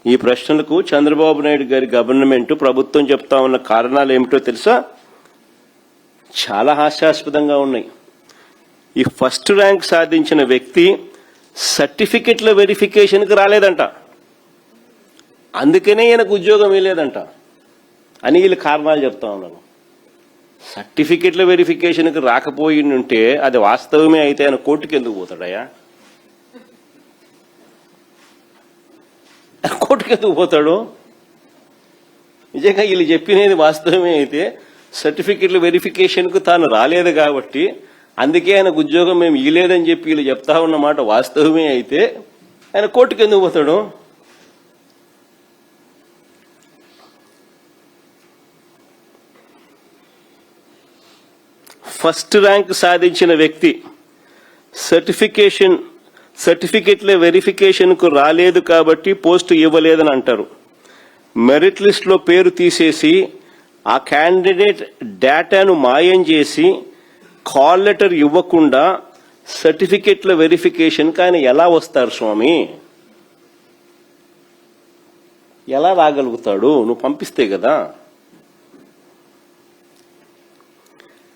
ఈ ప్రశ్నలకు చంద్రబాబు నాయుడు గారి గవర్నమెంట్ ప్రభుత్వం చెప్తా ఉన్న కారణాలు ఏమిటో తెలుసా? చాలా హాస్యాస్పదంగా ఉన్నాయి. ఈ ఫస్ట్ ర్యాంక్ సాధించిన వ్యక్తి సర్టిఫికెట్ల వెరిఫికేషన్కి రాలేదంట, అందుకనే ఈయనకు ఉద్యోగం ఇవ్వలేదంట అని వీళ్ళు కారణాలు చెప్తా ఉన్నాను. సర్టిఫికెట్ల వెరిఫికేషన్కి రాకపోయింటే అది వాస్తవమే అయితే ఆయన కోర్టుకి ఎందుకు పోతాడయ్యా? కోర్టుకి ఎందుకు పోతాడు? నిజంగా వీళ్ళు చెప్పినది వాస్తవమే అయితే సర్టిఫికెట్ల వెరిఫికేషన్కు తాను రాలేదు కాబట్టి అందుకే ఆయనకు ఉద్యోగం మేము ఇవ్వలేదని చెప్పి వీళ్ళు చెప్తా ఉన్నమాట వాస్తవమే అయితే ఆయన కోర్టుకి ఎందుకు పోతాడు? ఫస్ట్ ర్యాంక్ సాధించిన వ్యక్తి సర్టిఫికెట్ల వెరిఫికేషన్కు రాలేదు కాబట్టి పోస్టు ఇవ్వలేదని అంటారు. మెరిట్ లిస్ట్లో పేరు తీసేసి ఆ క్యాండిడేట్ డేటాను మాయం చేసి కాల్ లెటర్ ఇవ్వకుండా సర్టిఫికెట్ల వెరిఫికేషన్కి ఆయన ఎలా వస్తారు స్వామి? ఎలా రాగలుగుతాడు? నువ్వు పంపిస్తే కదా.